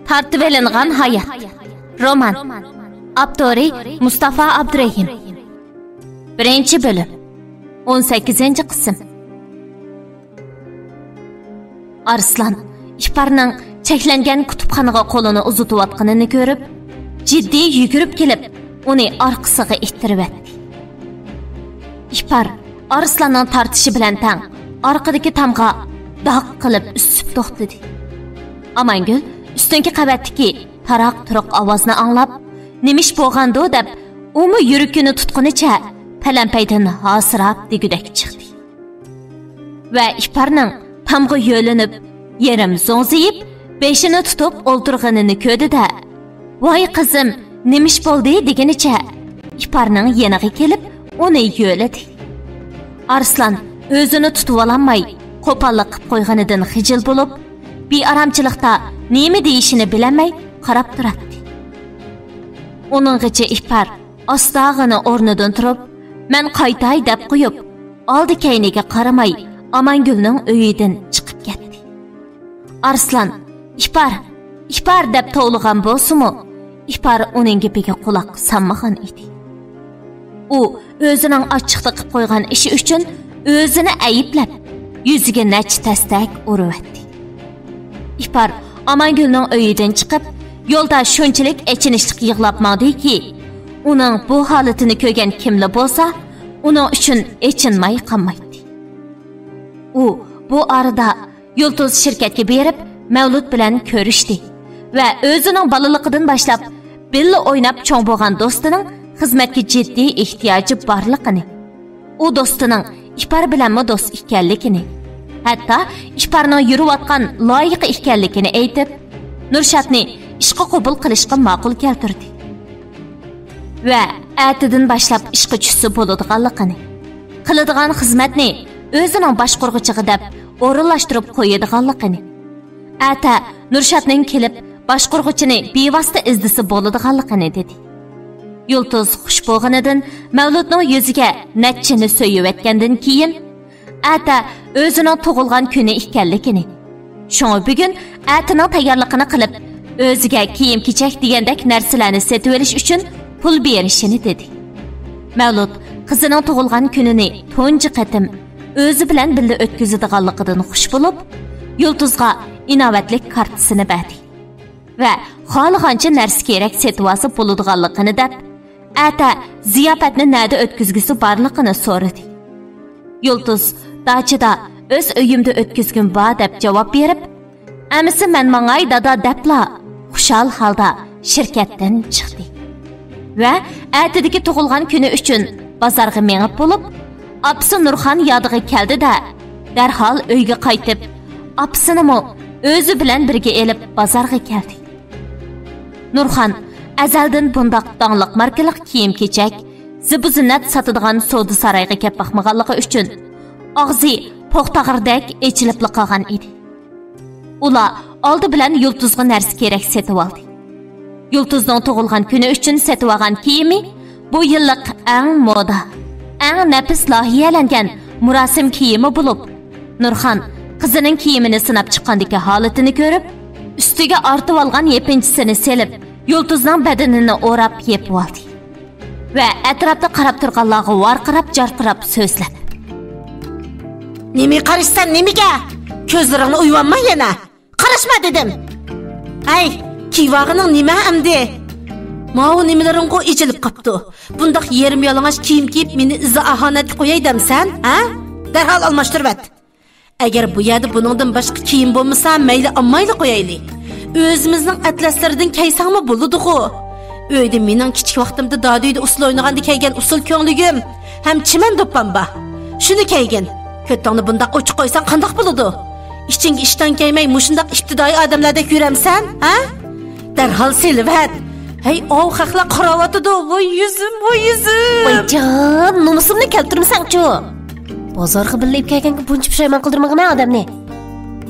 Tartıvelingan hayat. Roman. Abdori Mustafa Abdurrahim. 1. bölüm. 18. kısım. Arslan, İhbarning cheklangan kutubxonaga qo'lini uzatayotganini ko'rib, jiddiy yugurib kelib, uni orqasiga ittirib etdi. İhbar Arslanning tartishi bilan tang orqadagi tamga dog' qilib usib to'xtadi. Amangul üstünki qavatdagi taroq-turuq ovozni anglab, nimish bo'lgando deb, umi yuragini tutqunicha palampaydan hosirab degudak chiqdi. Va İhbarning tamga yo'linib, yerim zo'ziyib, beshini tutib o'ltirganini ko'rdi-da, "Voy qizim, nimish bo'ldi?" deganicha İhbarning yeniga kelib, uni yo'ladi. Arslan o'zini tutib ololmay, qo'pollik qilib qo'yganidan xijil bo'lib, bearamchilikda nima deyishini bilamay qarab turadi. Uninggacha İhbar ostag'ini o'rnidan turib, "Men qaytay" deb qo'yib, oldi kayniga qaramay, Amangulning uyidan chiqib ketdi. Arslan, "İhbar" deb to'g'ligan bo'lsa-mu, İhbar uning gapiga quloq solmagan edi. U o'zining ochiqda qilib qo'ygan ishi uchun o'zini ayblab, yuziga nach tastak uribdi. İhbar Amangulning uyidan chiqib, yo'lda shunchalik echinishlik yig'lab maqdiki, uning bu holatini ko'rgan kimli bo'lsa, uning uchun echinmay qolmaydi. U bu arada Yulduz shirkatga berib, Mavlud bilan ko'rishdi va o'zining balaligidan boshlab billa o'ynab cho'ng bo'lgan do'stining xizmatga jiddiy ehtiyoji borligini, u do'stining İhbar bilanmi do'st ekanligini, hatto İhbarning yurayotgan loyiq ekanligini aytib, Nurshadni ishga qabul qilishga ma'qul keltirdi. Va atidan boshlab ishga tushsa bo'ladiganligini, qiladigan xizmatni o'zining boshqarg'ichiga deb o'rinlashtirib qo'yadiganligini, ata Nurshadning kelib boshqarg'ichini bevosita izdisi bo'ladiganligini dedi. Yulduz xush bo'lganidan Mavludning yuziga natchini so'yayotgandan keyin ata o'zining tug'ilgan kuni ekanligini, shunga bugun ataning tayyorligini qilib, o'ziga kiyim-kechak degandek narsalarni sotib olish uchun pul berishini dedi. Mavlud qizining tug'ilgan kunini tunji qatim o'zi bilan birga o'tkazadiganligidan xush bo'lib, Yulduzga inovatlik kartasini berdi va xohlagancha narsa kerak sotib olsa bo'ladiganligini deb, ata ziyofatni nada o'tkazgisi borligini so'radi. Yulduz dachada o'z uyimda o'tkazgim bor deb javob berib, "Amisi men mangay dada" debla xushal holda shirkatdan chiqdi. Va atidagi tug'ilgan kuni uchun bozorga menib bo'lib, apsi Nurxon yodiga keldi-da, darhol uyga qaytib, apsinimi o'zi bilan birga elib bozorga keldi. Nurxon azaldan bundoq donliq markalik kiyim-kechak, zibu-zinnat sotadigan savdo saroyiga kelib baxmaganligi uchun og'zi po'xtag'irdek echilib qolgan edi. Ular oldi bilan Yulduzga narsa kerak sotib oldi. Yulduzning tug'ilgan kuni uchun sotib olgan kiyimi bu yillik eng moda, eng nafis loyihalangan murosim kiyimi bo'lib, Nurxon qizining kiyimini sinab chiqqandagi holatini ko'rib, ustiga ortib olgan yepinchisini selib, Yulduzning badanini o'rab yepib oldi. Va atrofda qarab turganlarga varqirab, jarqirab so'zladi. "Nima qarashsan, nimaga? Ko'zlaringni uyvanma yana. Qarashma dedim. Ay, kiyvog'ining nima endi? Ma'u nimalaringga echilib qopti. Bundaq yerim yalang'och kiyim kiyib meni izi ahonatga qo'yay demsan, ha? Darhol almashtirib et. Agar bu yerda buningdan boshqa kiyim bo'lmasa, mayli olmayli qo'yaylik. O'zimizning atlaslaridan kaysangmi bo'ladi-ku. Uyda mening kichik vaqtimda dadiyda usul o'ynaganda kiygan usul ko'ngligim ham chiman do'ppan ba. Shuni kiygan. Ko'tongni bundaq o'chib qo'ysang qandoq bo'ladi? Ichingga ishdan kelmay mushundaq ibtidoiy odamlardek yuramsan, ha? Darhol silvat. Hey, ov haqla qaravotidi. Voy yuzim, voy yuzim. Voy jon, nomusimni keltirmasang-chu. Bozorga birlab kelganga buncha pushaymon qildirmagan odamni.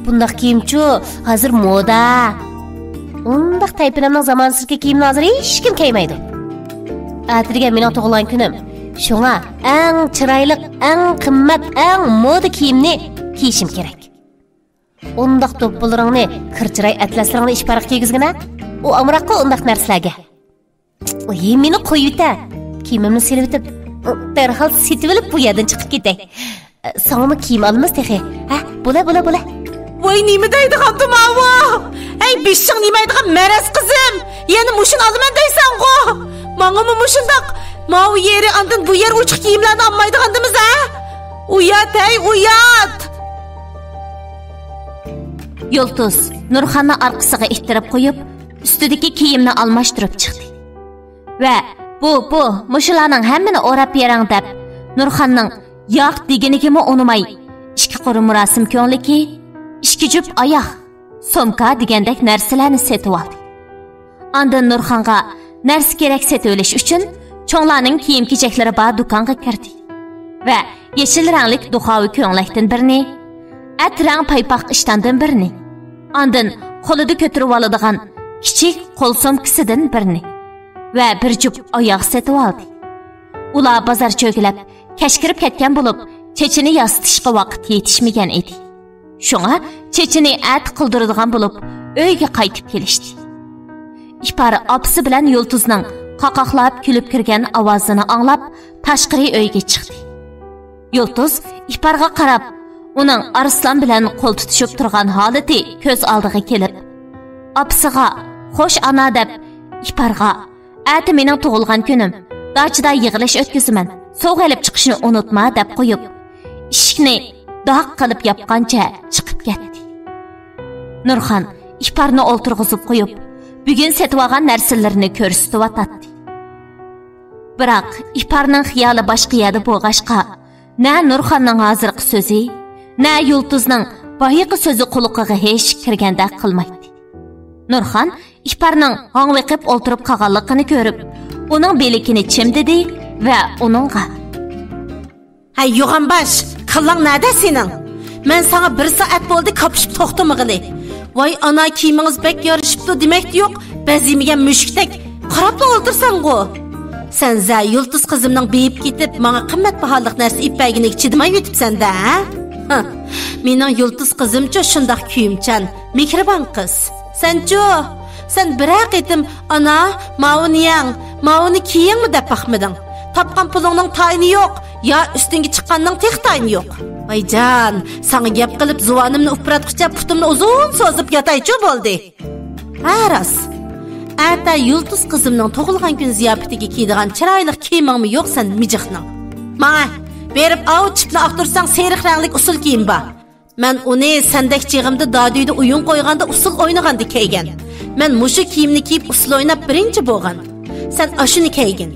Bundaq kiyim-chu, hozir moda. Undaq taypinamning zamonsiz kiyimni hozir hech kim kiymaydi. Atirga mening tug'ilgan kunim. Shunga eng chiroyli, eng qimmat, eng moda kiyimni kiyishim kerak. undaq do'ppularingni, kirchiray atlaslaringni ishparaq kiygizgina. U amroqqa undaq narsalarga. Meni qo'yib-ta. Kiyimimni silib etib, darhol setib olib bu yerdan chiqib ketay. Sana kiyim almaz tehi. Ha, bo'la. Voy nima deydigan Tumavo? Ey beshing nima deydigan maraz qizim? Yana mushin olaman deysan-ku. Menga mushundaq mau yeri andan bu yer uchiq kiyimlarni olmaydigandimiz ha? Uyat, uyat. Yulduz Nurxonni orqasiga ittirib qo'yib, ustidagi kiyimni almashtirib chiqdi. Va bu mushularning hammani o'rab berang deb Nurxonning yo'q deganigimi unumay, ikki qo'ri murasim ko'ngliki, ikki jup oyoq, somka degandek narsalarni setib oldi. Ondan Nurxonga narsa kerak setib olish uchun cho'nglarning kiyim-kechaklari bor do'konga kirdi. Va yeşil ranglik duxovi ko'nglakdan birini, at rang paypoq ishtondan birini, ondan qo'lida ko'tarib oladigan kichik qo'l somkasidan birini va bir jup oyoq setib oldi. Ular bozor cho'gilab, kashkirib ketgan bo'lib, chechini yostishga vaqt yetishmagan edi. Shunga chechini at qildiradigan bo'lib, uyga qaytib kelishdi. Ipari opisi bilan Yulduzning qaqoqlab kulib kirgan ovozini anglab, tashqari uyga chiqdi. Yulduz Iparga qarab, uning Arslan bilan qo'l tutishib turgan holati ko'z oldiga kelib, opisiga "Xo'sh ana" deb Iparga "Ati mening tug'ilgan kunim, dachida yig'ilish o'tkazaman. Sovg'a olib chiqishni unutma" deb qo'yib, eshikni doq qilib yopgancha chiqib ketdi. Nurxon Iparni o'ltirg'izib qo'yib, bugun setib olgan narsalarini ko'rsatib o'tdi. Biroq Iparning xiyoli boshqa yerda bo'lg'ashqa, na Nurxonning hozirgi so'zi, na Yulduzning boyiqi so'zi quloqiga hech kirganda qilmaydi. Nurxon Iparning hongviqib o'ltirib qolganligini ko'rib, uning belikini chimdidi va uningga: "Hay yo'g'anbash, qillang nada sening? Men sana 1 soat bo'ldi kopishib to'xtamag'ili. Voy ana kiyimingiz bek yarishibdi demakdi yo'q, bazimigan mushukdek qarab o'ltirsan-ku. Sen za Yulduz qizimning beyib ketib, menga qimmatbaholik narsa ipagini chidamay yetibsan-da, ha? Mening Yulduz qizimcha shundoq kiyimchan, mehribon qiz. Sen biroq etim ana, mauni kiyingmi deb baxmiding? Topgan pulingning tayini yo'q, ya ustingga chiqqanning tek tayini yo'q. Ayjon, sana gap qilib zuvanimni upratqicha putimni uzun so'zib yotaychi bo'ldi. Haras. Ata Yulduz qizimning tug'ilgan kun ziyofatiga kiydigan chiroyli kiyimingmi yo'q sen mijiqning? Mana berib chipni aqtirsang seriq ranglik usul kiyim bor. Men uni sendek chig'imda dadiyda o'yin qo'yganda usul o'ynaganda kiygan. Men mushu kiyimni kiyib usul o'ynab birinchi bo'lgan. Sen ashuni kiygin.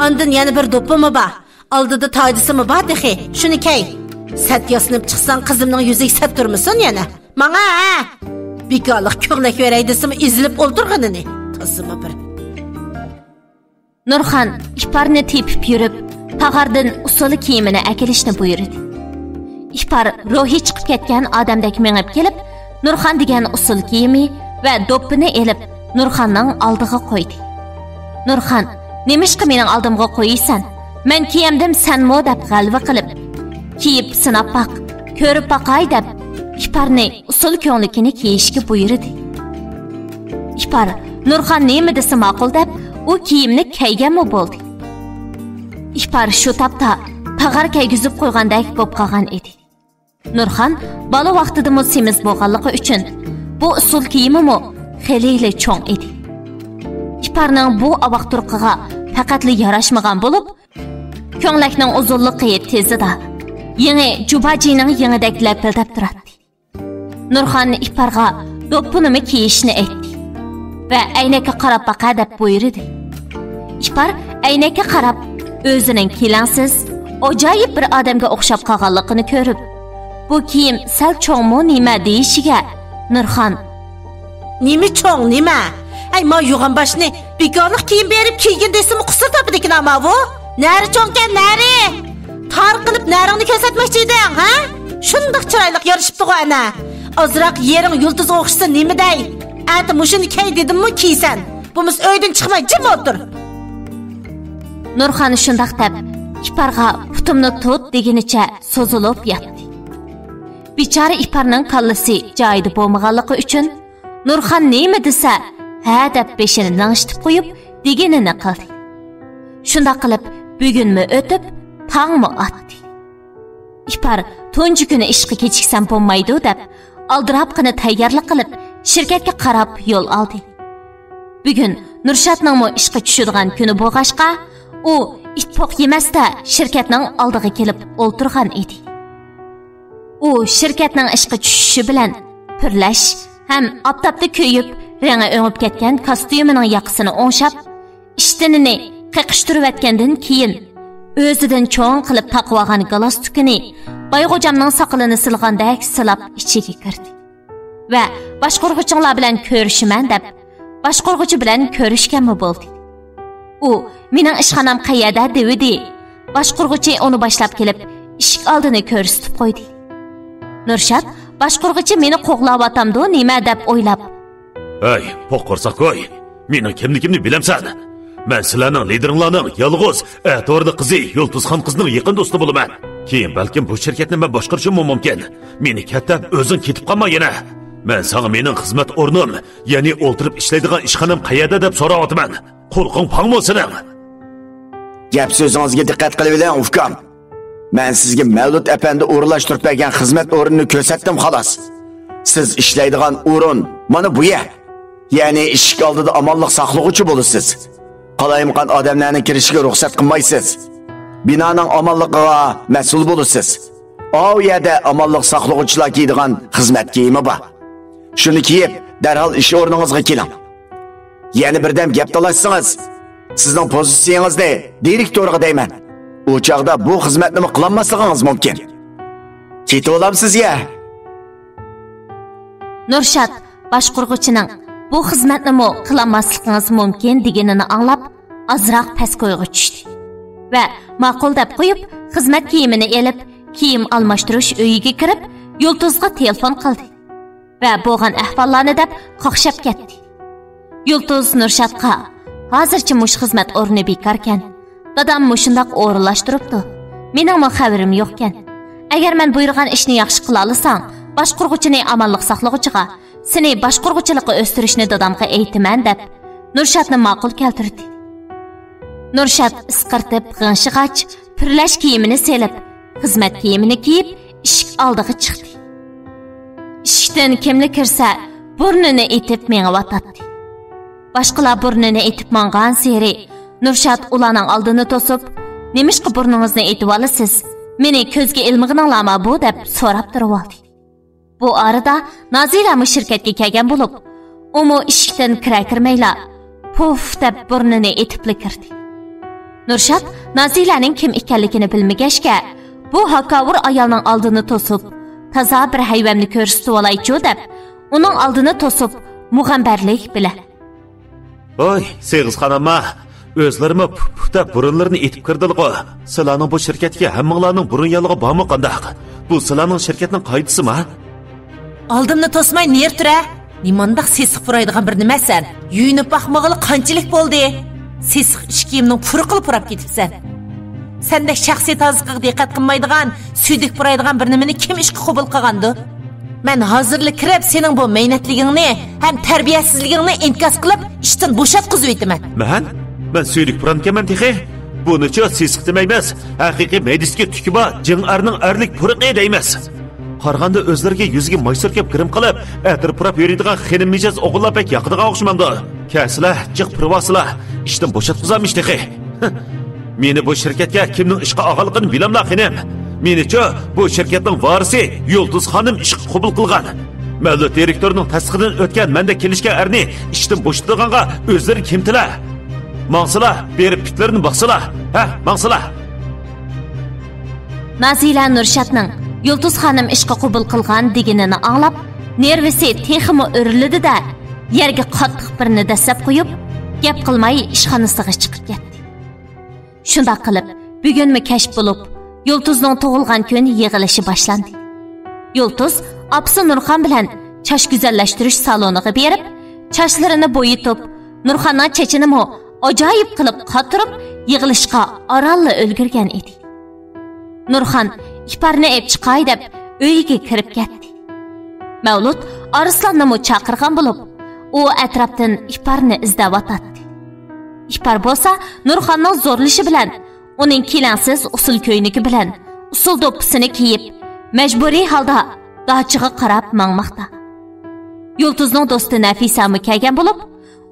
Ondan yana bir do'ppimi bor. Oldida tojdisimi bor dehi. Shuni kiy. Sat yasinib chiqsan qizimning yuziga sat turmisin yana. Mana bekorlik ko'glak beray desimi izilib o'ltirganini. Tazima bir. Nurxon Iparni tepib yurib, tag'ardan usul kiyimini akilishni buyurdi. Ipar ruhi chiqib ketgan odamdek mengib kelib, Nurxon degan usul kiyimi va do'ppini elib Nurxonning oldiga qo'ydi. Nurxon, "Nemishqa mening oldimga qo'yaysan? Men kiyamdim sanmo" deb g'alva qilib, kiyib sinab baq, ko'rib baqay deb Iparni usul ko'nglikini kiyishga buyurdi. Ipar Nurxon nima desa ma'qul deb u kiyimni kiyganmi bo'ldi. Ipar shu tapda tag'ar kiygizib qo'ygandek bo'lib qolgan edi. Nurxon bola vaqtida semiz bo'lganligi uchun bu usul kiyimi xeyli cho'ng edi. Iparning bu avoq turqiga faqatli yarashmagan bo'lib, ko'nglakning uzunligi tezida yangi jubajining yangidek lapildab turadi. Nurxon Iparga do'ppini kiyishni aytdi va aynakka qarab baqa deb buyurdi. Ipar aynakka qarab o'zining kelansiz, ajoyib bir odamga o'xshab qolganligini ko'rib, bu kiyim sal cho'ngmi nima deyishiga Nurxon: "Nima cho'ng, nima? Ay, ma yo'g'anbashni bekorlik kiyim berib kiygan desimi qusur topidikina ma bu? Nari cho'ngkan, nari? Tar qilib naringni ko'rsatmoqchi eding, ha? Shundoq chiroyli yarishibdi-ku ana. Ozroq yering Yulduzga o'xshasa nima dey? Ati mushuni kiy dedim-mi kiysan? Bumiz uydan chiqmay jim o'tir." Nurxon shundoq deb Iparga putimni tut deginicha so'zilib yotdi. Bichara İparning kallasi joyida bo'lmaganligi uchun Nurxon nima desa, ha deb beshini lang'ishitib qo'yib, deganini qildi. Shunda qilib, bugunmi o'tib, tongmi otdi. İpar tunji kuni ishga kechiksam bo'lmaydi deb, aldirabqini tayyorlik qilib, shirkatga qarab yo'l oldi. Bugun Nurshadning ishga tushadigan kuni bo'lg'ashqa, u itpoq yemasda shirkatning oldiga kelib o'ltirgan edi. U shirkatning ishga tushishi bilan purlash ham oftobda ko'yib, rengi o'ngib ketgan kostyumining yoqasini o'ngshab, ishtinini qiqishtirib atgandan keyin o'zidan cho'ng qilib taqib olgan galostukini Bayg'o'jamning soqolini silgandek silab ichiga kirdi. Va boshqurg'uchilar bilan ko'rishiman deb boshqurg'uchi bilan ko'rishganmi bo'ldi. U mening ishxonam qayerda dedi. Boshqurg'uchi uni boshlab kelib, eshik oldini ko'rsatib qo'ydi. Nurshad boshqurg'uchi meni qo'g'lab-atamdi nima deb o'ylab. "Ey, po'qorsa qo'y. Mening kimligimni bilamsan? Men sizlarning lideringlarning yolg'iz, to'g'ri qizi Yulduzxon qizning yaqin do'sti bo'laman. Keyin balkim bu shirkatni men boshqarishim mumkin. Meni katta o'zing ketib qolma yana. Men sana mening xizmat o'rnim, ya'ni o'ltirib ishlaydigan ishxonam qayerda deb so'rayapman. Qo'rqing pangmi sening?" Gap so'zingizga diqqat qilib oling, ukam. Men sizga Mavlud apandi o'rinlashtirib bergan xizmat o'rnini ko'rsatdim xolos. Siz ishlaydigan o'rin mana bu yer. Ya'ni eshik oldida omonlik saqlovchi bo'lasiz. Qalayimqan odamlarning kirishiga ruxsat qilmaysiz. Binoning omonligiga mas'ul bo'lasiz. O yerda omonlik saqlovchilar kiydigan xizmat kiyimi bor. Shuni kiyib, darhol ish o'rningizga keling. Yana birdan gap talashsangiz, sizning pozitsiyangizni direktorga deyman. U chaqda bu xizmatni qilolmasligingiz mumkin. Ketib olamsiz ya. Nurshad boshqurg'uchining bu xizmatni qilolmasligingiz mumkin deganini anglab, azroq pastgo'yga tushdi. Va ma'qul deb qo'yib, xizmat kiyimini elib, kiyim almashtirish uyiga kirib, Yulduzga telefon qildi. Va bo'lgan ahvollarni deb qo'xshab ketdi. Yulduz Nurshadga hozircha mush xizmat o'rni bekarkan. Dadam mushundaq o'rinlashtiribdi. Mening xabarim yo'qkan. Agar men buyurgan ishni yaxshi qila olsang, boshqurg'uchini amonlik saqlovchiga, seni boshqurg'uchilikqa o'stirishni dadamga aytaman deb Nurshadni ma'qul keltirdi. Nurshad isqirtib g'inshig'ach, purlash kiyimini selib, xizmat kiyimini kiyib, eshik oldiga chiqdi. Eshikdan kimli kirsa, burnini etib menga vatadi. Boshqalar burnini etib mangan seri Nurshad ularning oldini to'sib, "Nemishqa burningizni etib olasiz? Meni ko'zga ilmig'ininglarmi bu?" deb so'rab turib oldi. Bu arada Nazira shirkatga kelgan bo'lib, u eshikdan kira-kirmayla puf deb burnini etib kirdi. Nurshad Naziraning kim ekanligini bilmagachga, bu hakavur ayolning oldini to'sib, toza bir hayvonni ko'rsatib olaychi deb, uning oldini to'sib, mug'ambarlik bilan "Oy, Seg'izxonamma, o'zlarimi puxta burunlarini etib kirdilar. Sizlarning bu shirkatga hammanglarning burun yallig'i bormi qandaq? Bu sizlarning shirkatning qoidasimi?" Oldimni to'smay ner tura. Nimandaq sesiq puraydigan bir nimasan? Yuyinib baxmag'ili qanchalik bo'ldi? Sesiq ish kiyimning purqilib purab ketibsan. Sendek shaxsiy tozliqqa diqqat qilmaydigan, suydik puraydigan bir nimani kim ishga qabul qilgandi? Men hozirlik kirib sening bu mehnatligingni ham tarbiyasizligingni inkos qilib, ishdan bo'shatqizib etaman. Men suydik purankaman texi. Bunicha sesiq demaymiz. Haqiqiy maydiski tukiba jing'arning arlik purqi deymiz. Qarg'anda o'zlariga yuziga maysur kep kirim qilib, atir purab yuradigan xinim mijoz o'g'illar pek yoqidigan o'xshamamdi. Kaslar, jiq purvaslar, ishdan bo'shatqizamish texi. Meni bu shirkatga kimning ishga og'aligini bilamlar xinim. Menicha bu shirkatning varisi Yulduzxonim ishga qabul qilgan. Mavlud direktorning tasdiqidan o'tgan menda kelishgan arni ishdan bo'shatilganga o'zlari kimtilar? Mansıla, berib pitlarini baqsıla. Mansıla. Nazila Nurshadning Yulduzxonim ishga qabul qilgan deganini anglab, nervisi texmi o'rildi-da, yerga qattiq birini dasab qo'yib, gap qilmay ishxonasiga chiqib ketdi. Shunda qilib, bugunmi kashf bo'lib, Yulduzning tug'ilgan kuni yig'ilishi boshlandi. Yulduz apsi Nurxon bilan chash go'zallashtirish saloniga berib, chashlarini bo'yitib, Nurxonning chechini ajoyib qilib qotirib, yig'ilishga oralla ulgurgan edi. Nurxon iparni ep chiqay deb uyiga kirib ketdi. Mavlud Arslonni mo chaqirgan bo'lib, u atrofdan Iparni izlab o'tdi. Ipar bo'lsa Nurxonning zo'rlishi bilan, uning kelansiz usul ko'ynigi bilan usul do'ppisini kiyib, majburiy holda dachiga qarab mangmoqda. Yulduzning do'sti Nafisa mu kelgan bo'lib,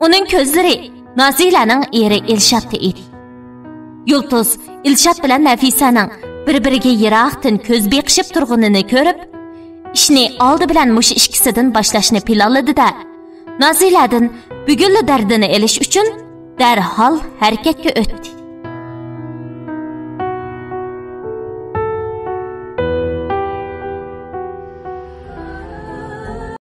uning ko'zlari Nozilaning eri Elshadda edi. Yulduz Elshad bilan Nafisaning bir-biriga yiroqdan ko'z beqishib turganini ko'rib, ishni oldi bilan mush ikkisidan boshlashni planladi-da, Noziladan bugunli dardini elish uchun darhol harakatga o'tdi.